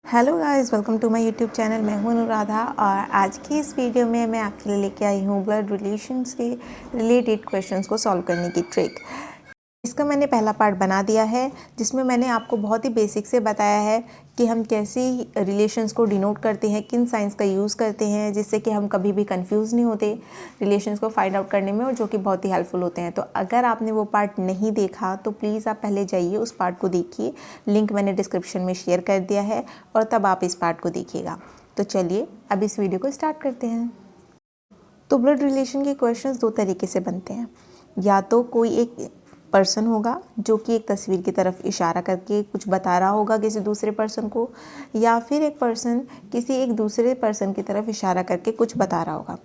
Hello guys, welcome to my YouTube channel. मैं हूं अनुराधा और आज की इस वीडियो में मैं आपके लिए लेके आई हूं ब्लड रिलेशन से रिलेटेड क्वेश्चंस को सॉल्व करने की ट्रिक। इसका मैंने पहला पार्ट बना दिया है जिसमें मैंने आपको बहुत ही बेसिक से बताया है कि हम कैसे रिलेशंस को डिनोट करते हैं, किन साइंस का यूज़ करते हैं जिससे कि हम कभी भी कंफ्यूज नहीं होते रिलेशंस को फाइंड आउट करने में, और जो कि बहुत ही हेल्पफुल होते हैं। तो अगर आपने वो पार्ट नहीं देखा तो प्लीज़ आप पहले जाइए उस पार्ट को देखिए, लिंक मैंने डिस्क्रिप्शन में शेयर कर दिया है और तब आप इस पार्ट को देखिएगा। तो चलिए अब इस वीडियो को स्टार्ट करते हैं। तो ब्लड रिलेशन के क्वेश्चंस दो तरीके से बनते हैं। या तो कोई एक पर्सन होगा जो कि एक तस्वीर की तरफ इशारा करके कुछ बता रहा होगा किसी दूसरे पर्सन को, या फिर एक पर्सन किसी एक दूसरे पर्सन की तरफ इशारा करके कुछ बता रहा होगा।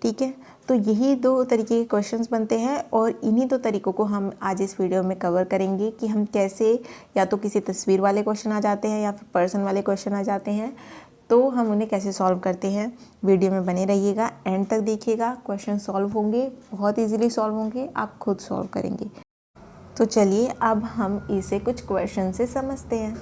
ठीक है, तो यही दो तरीके के क्वेश्चंस बनते हैं और इन्हीं दो तरीक़ों को हम आज इस वीडियो में कवर करेंगे कि हम कैसे, या तो किसी तस्वीर वाले क्वेश्चन आ जाते हैं या फिर पर्सन वाले क्वेश्चन आ जाते हैं, तो हम उन्हें कैसे सॉल्व करते हैं। वीडियो में बने रहिएगा, एंड तक देखिएगा। क्वेश्चन सॉल्व होंगे, बहुत इजीली सॉल्व होंगे, आप खुद सॉल्व करेंगे। तो चलिए अब हम इसे कुछ क्वेश्चन से समझते हैं।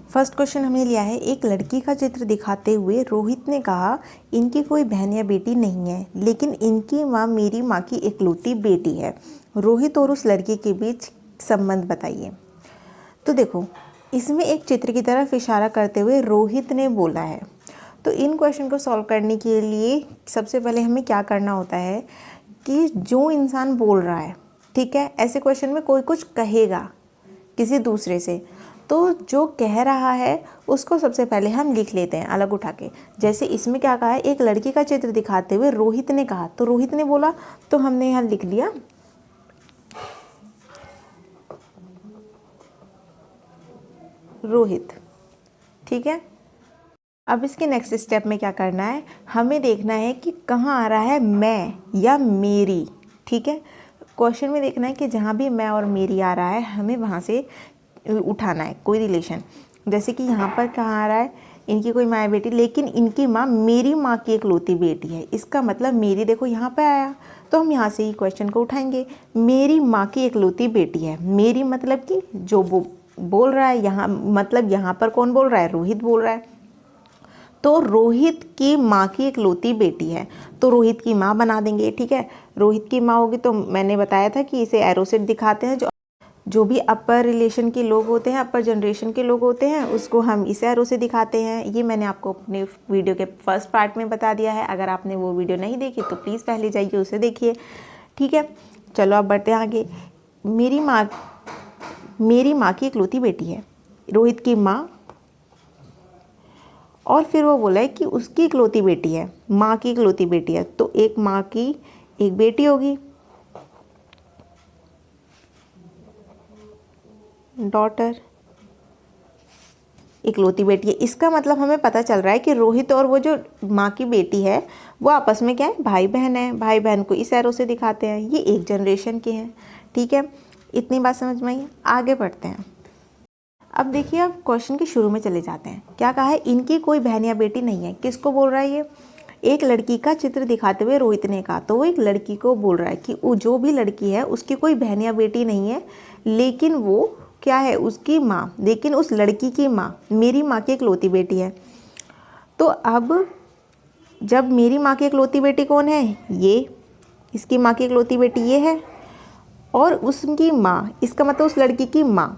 फर्स्ट क्वेश्चन हमने लिया है, एक लड़की का चित्र दिखाते हुए रोहित ने कहा, इनकी कोई बहन या बेटी नहीं है, लेकिन इनकी माँ मेरी माँ की इकलौती बेटी है। रोहित और उस लड़की के बीच संबंध बताइए। तो देखो, इसमें एक चित्र की तरफ इशारा करते हुए रोहित ने बोला है। तो इन क्वेश्चन को सॉल्व करने के लिए सबसे पहले हमें क्या करना होता है कि जो इंसान बोल रहा है, ठीक है, ऐसे क्वेश्चन में कोई कुछ कहेगा किसी दूसरे से, तो जो कह रहा है उसको सबसे पहले हम लिख लेते हैं अलग उठा के। जैसे इसमें क्या कहा है, एक लड़की का चित्र दिखाते हुए रोहित ने कहा, तो रोहित ने बोला तो हमने यहाँ लिख लिया रोहित। ठीक है, अब इसके नेक्स्ट स्टेप में क्या करना है, हमें देखना है कि कहाँ आ रहा है मैं या मेरी। ठीक है, क्वेश्चन में देखना है कि जहाँ भी मैं और मेरी आ रहा है हमें वहाँ से उठाना है कोई रिलेशन। जैसे कि यहाँ पर कहाँ आ रहा है, इनकी कोई माँ बेटी, लेकिन इनकी माँ मेरी माँ की इकलौती बेटी है। इसका मतलब मेरी देखो यहाँ पर आया, तो हम यहाँ से ही क्वेश्चन को उठाएंगे। मेरी माँ की इकलौती बेटी है, मेरी मतलब कि जो वो बोल रहा है यहाँ, मतलब यहाँ पर कौन बोल रहा है, रोहित बोल रहा है। तो रोहित की माँ की इकलौती बेटी है, तो रोहित की माँ बना देंगे। ठीक है, रोहित की माँ होगी, तो मैंने बताया था कि इसे एरो से दिखाते हैं। जो भी अपर रिलेशन के लोग होते हैं, अपर जनरेशन के लोग होते हैं, उसको हम इस एरो से दिखाते हैं। ये मैंने आपको अपने वीडियो के फर्स्ट पार्ट में बता दिया है। अगर आपने वो वीडियो नहीं देखी तो प्लीज़ पहले जाइए उसे देखिए। ठीक है, चलो अब बढ़ते हैं आगे। मेरी माँ की इकलौती बेटी है, रोहित की माँ, और फिर वो बोला है कि उसकी इकलौती बेटी है, माँ की इकलौती बेटी है, तो एक माँ की एक बेटी होगी, डॉटर, इकलौती बेटी है। इसका मतलब हमें पता चल रहा है कि रोहित और वो जो माँ की बेटी है वो आपस में क्या है, भाई बहन है। भाई बहन को इस एरो से दिखाते हैं, ये एक जनरेशन के हैं। ठीक है, इतनी बात समझ में आई। आगे बढ़ते हैं। अब देखिए, अब क्वेश्चन के शुरू में चले जाते हैं। क्या कहा है, इनकी कोई बहन या बेटी नहीं है। किसको बोल रहा है ये, एक लड़की का चित्र दिखाते हुए रोहित ने कहा, तो वो एक लड़की को बोल रहा है कि वो जो भी लड़की है उसकी कोई बहन या बेटी नहीं है, लेकिन वो क्या है, उसकी माँ, लेकिन उस लड़की की माँ मेरी माँ की इकलौती बेटी है। तो अब जब मेरी माँ की इकलौती बेटी कौन है, ये, इसकी माँ की इकलौती बेटी ये है, और उसकी माँ, इसका मतलब उस लड़की की माँ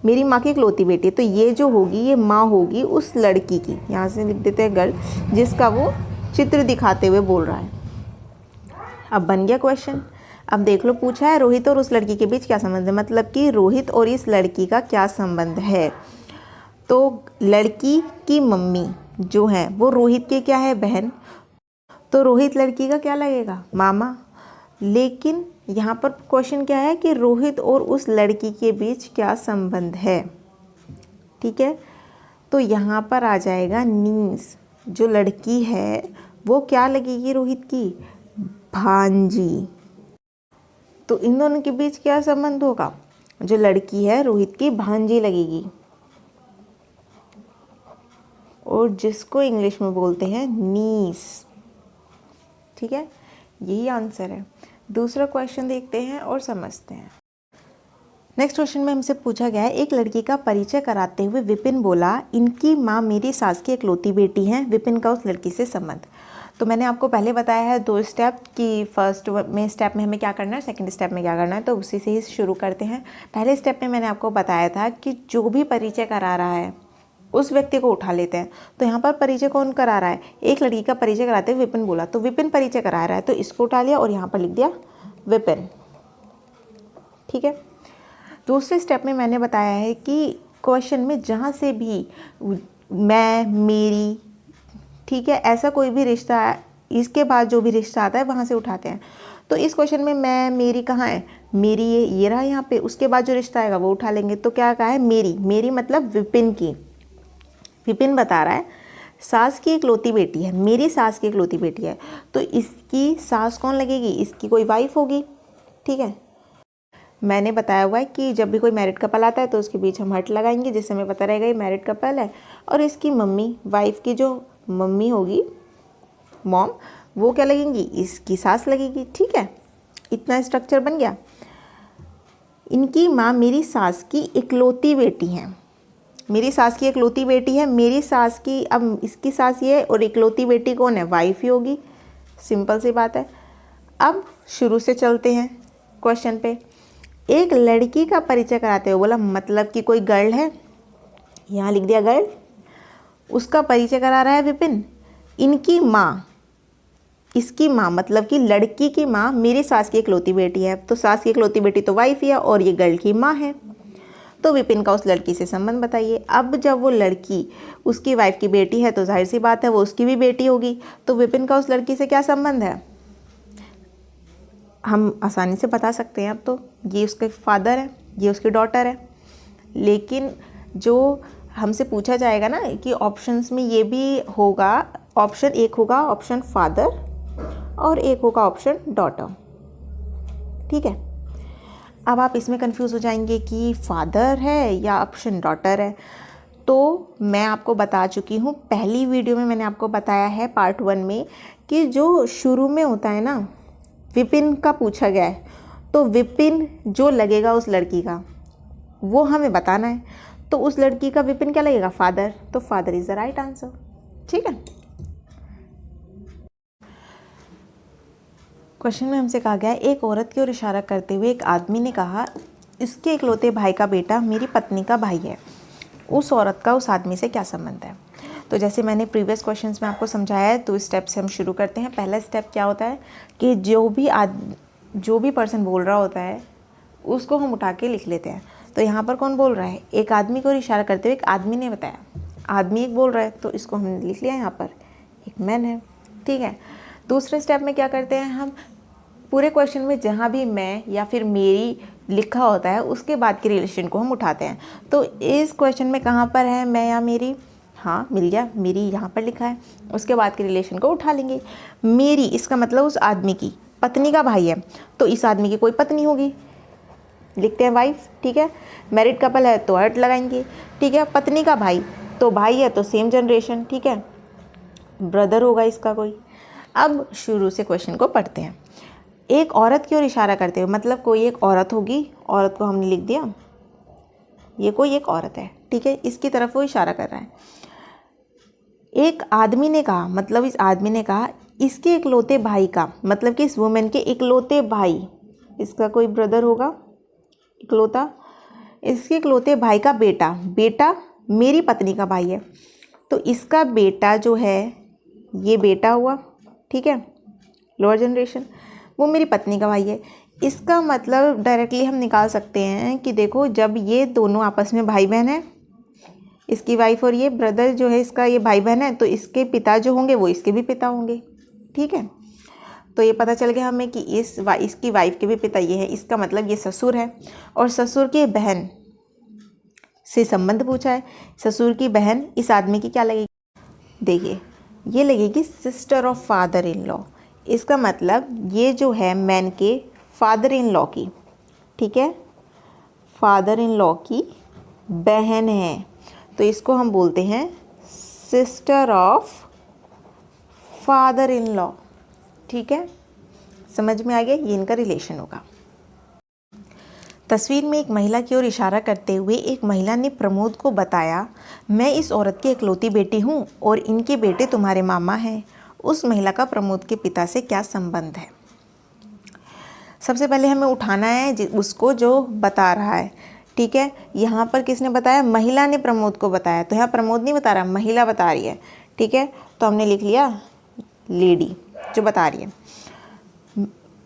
मेरी माँ की इकलौती बेटी है, तो ये जो होगी ये माँ होगी उस लड़की की, यहाँ से लिख देते हैं गर्ल, जिसका वो चित्र दिखाते हुए बोल रहा है। अब बन गया क्वेश्चन। अब देख लो, पूछा है रोहित और उस लड़की के बीच क्या संबंध है, मतलब कि रोहित और इस लड़की का क्या संबंध है। तो लड़की की मम्मी जो है वो रोहित के क्या है, बहन, तो रोहित लड़की का क्या लगेगा, मामा। लेकिन यहाँ पर क्वेश्चन क्या है कि रोहित और उस लड़की के बीच क्या संबंध है। ठीक है, तो यहाँ पर आ जाएगा नीस, जो लड़की है वो क्या लगेगी, रोहित की भांजी। तो इन दोनों के बीच क्या संबंध होगा, जो लड़की है रोहित की भांजी लगेगी, और जिसको इंग्लिश में बोलते हैं नीस। ठीक है, यही आंसर है। दूसरा क्वेश्चन देखते हैं और समझते हैं। नेक्स्ट क्वेश्चन में हमसे पूछा गया है, एक लड़की का परिचय कराते हुए विपिन बोला, इनकी माँ मेरी सास की इकलौती बेटी हैं। विपिन का उस लड़की से संबंध। तो मैंने आपको पहले बताया है 2 स्टेप कि फर्स्ट में स्टेप में हमें क्या करना है, सेकंड स्टेप में क्या करना है, तो उसी से ही शुरू करते हैं। पहले स्टेप में मैंने आपको बताया था कि जो भी परिचय करा रहा है उस व्यक्ति को उठा लेते हैं। तो यहाँ पर परिचय कौन करा रहा है, एक लड़की का परिचय कराते हुए विपिन बोला, तो विपिन परिचय करा रहा है, तो इसको उठा लिया और यहाँ पर लिख दिया विपिन। ठीक है। दूसरे स्टेप में मैंने बताया है कि क्वेश्चन में जहाँ से भी मैं, मेरी, ठीक है, ऐसा कोई भी रिश्ता, इसके बाद जो भी रिश्ता आता है वहाँ से उठाते हैं। तो इस क्वेश्चन में मैं, मेरी कहाँ है, मेरी ये रहा यहाँ पे, उसके बाद जो रिश्ता आएगा वो उठा लेंगे। तो क्या कहा है, मेरी, मेरी मतलब विपिन की। विपिन बता रहा है सास की इकलौती बेटी है, मेरी सास की इकलौती बेटी है, तो इसकी सास कौन लगेगी, इसकी कोई वाइफ होगी। ठीक है। मैंने बताया हुआ है कि जब भी कोई मैरिड कपल आता है तो उसके बीच हम हट लगाएंगे, जिससे हमें पता रहेगा ये मैरिड कपल है। और इसकी मम्मी, वाइफ की जो मम्मी होगी, मॉम, वो क्या लगेंगी, इसकी सास लगेगी। ठीक है, इतना स्ट्रक्चर बन गया। इनकी माँ मेरी सास की इकलौती बेटी है, मेरी सास की इकलौती बेटी है, मेरी सास की, अब इसकी सास ये है और इकलौती बेटी कौन है, वाइफ ही होगी। सिंपल सी बात है। अब शुरू से चलते हैं क्वेश्चन पे। एक लड़की का परिचय कराते हुए बोला, मतलब कि कोई गर्ल है, यहाँ लिख दिया गर्ल, उसका परिचय करा रहा है विपिन। इनकी माँ, इसकी माँ मतलब कि लड़की की माँ मेरी सास की इकलौती बेटी है, तो सास की इकलौती बेटी तो वाइफ ही है और ये गर्ल की माँ है। तो विपिन का उस लड़की से संबंध बताइए। अब जब वो लड़की उसकी वाइफ की बेटी है तो जाहिर सी बात है वो उसकी भी बेटी होगी। तो विपिन का उस लड़की से क्या संबंध है, हम आसानी से बता सकते हैं। अब तो ये उसके फादर है, ये उसकी डॉटर है। लेकिन जो हमसे पूछा जाएगा ना कि ऑप्शंस में ये भी होगा, ऑप्शन एक होगा ऑप्शन फादर और एक होगा ऑप्शन डॉटर। ठीक है। अब आप इसमें कंफ्यूज हो जाएंगे कि फादर है या ऑप्शन डॉटर है। तो मैं आपको बता चुकी हूँ, पहली वीडियो में मैंने आपको बताया है पार्ट 1 में कि जो शुरू में होता है ना, विपिन का पूछा गया है, तो विपिन जो लगेगा उस लड़की का वो हमें बताना है। तो उस लड़की का विपिन क्या लगेगा, फादर। तो father is the right answer. ठीक है। क्वेश्चन में हमसे कहा गया है, एक औरत की ओर इशारा करते हुए एक आदमी ने कहा, इसके इकलौते भाई का बेटा मेरी पत्नी का भाई है। उस औरत का उस आदमी से क्या संबंध है। तो जैसे मैंने प्रीवियस क्वेश्चंस में आपको समझाया है, तो स्टेप से हम शुरू करते हैं। पहला स्टेप क्या होता है कि जो भी पर्सन बोल रहा होता है उसको हम उठा के लिख लेते हैं। तो यहाँ पर कौन बोल रहा है, एक आदमी को इशारा करते हुए एक आदमी ने बताया, आदमी एक बोल रहा है, तो इसको हमने लिख लिया यहाँ पर, एक मैन है। ठीक है। दूसरे स्टेप में क्या करते हैं, हम पूरे क्वेश्चन में जहाँ भी मैं या फिर मेरी लिखा होता है उसके बाद के रिलेशन को हम उठाते हैं। तो इस क्वेश्चन में कहाँ पर है मैं या मेरी, हाँ मिल गया, मेरी यहाँ पर लिखा है, उसके बाद के रिलेशन को उठा लेंगे। मेरी, इसका मतलब उस आदमी की पत्नी का भाई है, तो इस आदमी की कोई पत्नी होगी, लिखते हैं वाइफ। ठीक है। मैरिड कपल है तो हट लगाएंगे। ठीक है। पत्नी का भाई, तो भाई है तो सेम जनरेशन। ठीक है। ब्रदर होगा इसका कोई। अब शुरू से क्वेश्चन को पढ़ते हैं। एक औरत की ओर इशारा करते हुए, मतलब कोई एक औरत होगी, औरत को हमने लिख दिया, ये कोई एक औरत है। ठीक है। इसकी तरफ वो इशारा कर रहा है। एक आदमी ने कहा, मतलब इस आदमी ने कहा, इसके इकलौते भाई का, मतलब कि इस वुमेन के इकलौते भाई, इसका कोई ब्रदर होगा इकलौता, इसके इकलौते भाई का बेटा, बेटा मेरी पत्नी का भाई है, तो इसका बेटा जो है ये बेटा हुआ। ठीक है। लोअर जनरेशन, वो मेरी पत्नी का भाई है। इसका मतलब डायरेक्टली हम निकाल सकते हैं कि देखो, जब ये दोनों आपस में भाई बहन है, इसकी वाइफ और ये ब्रदर जो है इसका, ये भाई बहन है, तो इसके पिता जो होंगे वो इसके भी पिता होंगे। ठीक है। तो ये पता चल गया हमें कि इसकी वाइफ के भी पिता ये है, इसका मतलब ये ससुर है। और ससुर की बहन से संबंध पूछा है। ससुर की बहन इस आदमी की क्या लगेगी, देखिए ये लगेगी sister of father in law. इसका मतलब ये जो है मैन के फादर इन लॉ की, ठीक है, फादर इन लॉ की बहन है, तो इसको हम बोलते हैं sister of father in law. ठीक है। समझ में आ गया, ये इनका रिलेशन होगा। तस्वीर में एक महिला की ओर इशारा करते हुए एक महिला ने प्रमोद को बताया, मैं इस औरत की इकलौती बेटी हूँ और इनके बेटे तुम्हारे मामा हैं। उस महिला का प्रमोद के पिता से क्या संबंध है? सबसे पहले हमें उठाना है उसको जो बता रहा है। ठीक है, यहाँ पर किसने बताया? महिला ने प्रमोद को बताया। तो यहाँ प्रमोद नहीं बता रहा, महिला बता रही है। ठीक है, तो हमने लिख लिया लेडी जो बता रही है।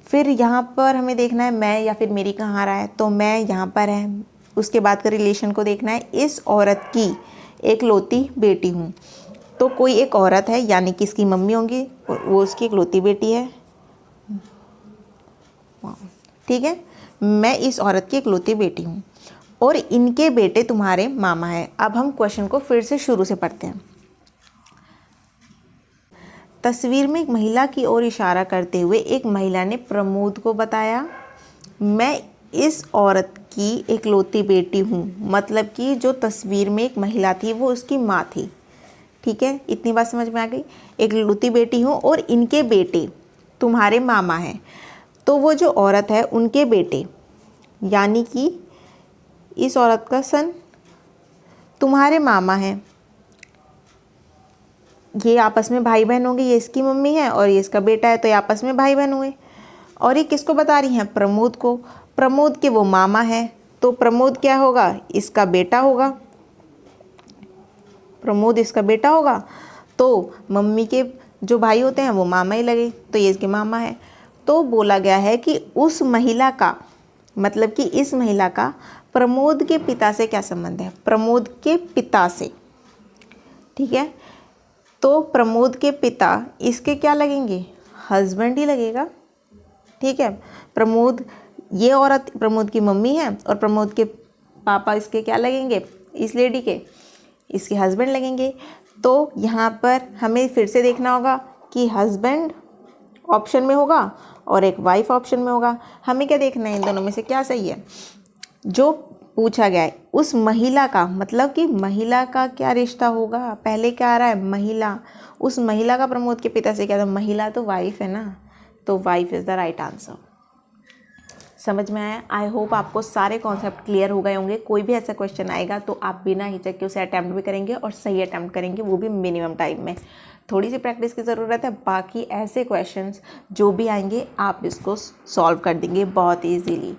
फिर यहाँ पर हमें देखना है मैं या फिर मेरी कहाँ आ रहा है, तो मैं यहाँ पर है। उसके बाद का रिलेशन को देखना है, इस औरत की इकलौती बेटी हूँ। तो कोई एक औरत है यानी कि इसकी मम्मी होंगी, वो उसकी इकलौती बेटी है। ठीक है, मैं इस औरत की इकलौती बेटी हूँ और इनके बेटे तुम्हारे मामा हैं। अब हम क्वेश्चन को फिर से शुरू से पढ़ते हैं। तस्वीर में एक महिला की ओर इशारा करते हुए एक महिला ने प्रमोद को बताया, मैं इस औरत की इकलौती बेटी हूँ। मतलब कि जो तस्वीर में एक महिला थी वो उसकी माँ थी। ठीक है, इतनी बात समझ में आ गई। इकलौती बेटी हूँ और इनके बेटे तुम्हारे मामा हैं। तो वो जो औरत है उनके बेटे यानी कि इस औरत का सन तुम्हारे मामा हैं। ये आपस में भाई बहन होंगे, ये इसकी मम्मी है और ये इसका बेटा है, तो ये आपस में भाई बहन हुए। और ये किसको बता रही हैं? प्रमोद को। प्रमोद के वो मामा हैं, तो प्रमोद क्या होगा? इसका बेटा होगा। प्रमोद इसका बेटा होगा, तो मम्मी के जो भाई होते हैं वो मामा ही लगे, तो ये इसके मामा है। तो बोला गया है कि उस महिला का, मतलब कि इस महिला का प्रमोद के पिता से क्या संबंध है? प्रमोद के पिता से। ठीक है, तो प्रमोद के पिता इसके क्या लगेंगे? हस्बैंड ही लगेगा। ठीक है, प्रमोद, ये औरत प्रमोद की मम्मी है और प्रमोद के पापा इसके क्या लगेंगे? इस लेडी के, इसके हस्बैंड लगेंगे। तो यहाँ पर हमें फिर से देखना होगा कि हस्बैंड ऑप्शन में होगा और एक वाइफ ऑप्शन में होगा। हमें क्या देखना है? इन दोनों में से क्या सही है? जो पूछा गया है उस महिला का, मतलब कि महिला का क्या रिश्ता होगा? पहले क्या आ रहा है? महिला। उस महिला का प्रमोद के पिता से क्या था? महिला तो वाइफ है ना, तो wife is the right answer. समझ में आया? आई होप आपको सारे कॉन्सेप्ट क्लियर हो गए होंगे। कोई भी ऐसा क्वेश्चन आएगा तो आप बिना हिचक के उसे अटैम्प्ट भी करेंगे और सही अटैम्प्ट करेंगे, वो भी मिनिमम टाइम में। थोड़ी सी प्रैक्टिस की ज़रूरत है, बाकी ऐसे क्वेश्चंस जो भी आएंगे आप इसको सॉल्व कर देंगे बहुत ईजीली।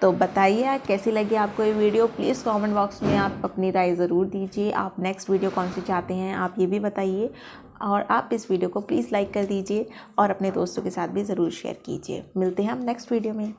तो बताइए कैसी लगी आपको ये वीडियो। प्लीज़ कमेंट बॉक्स में आप अपनी राय ज़रूर दीजिए। आप नेक्स्ट वीडियो कौन सी चाहते हैं आप ये भी बताइए, और आप इस वीडियो को प्लीज़ लाइक कर दीजिए और अपने दोस्तों के साथ भी ज़रूर शेयर कीजिए। मिलते हैं हम नेक्स्ट वीडियो में।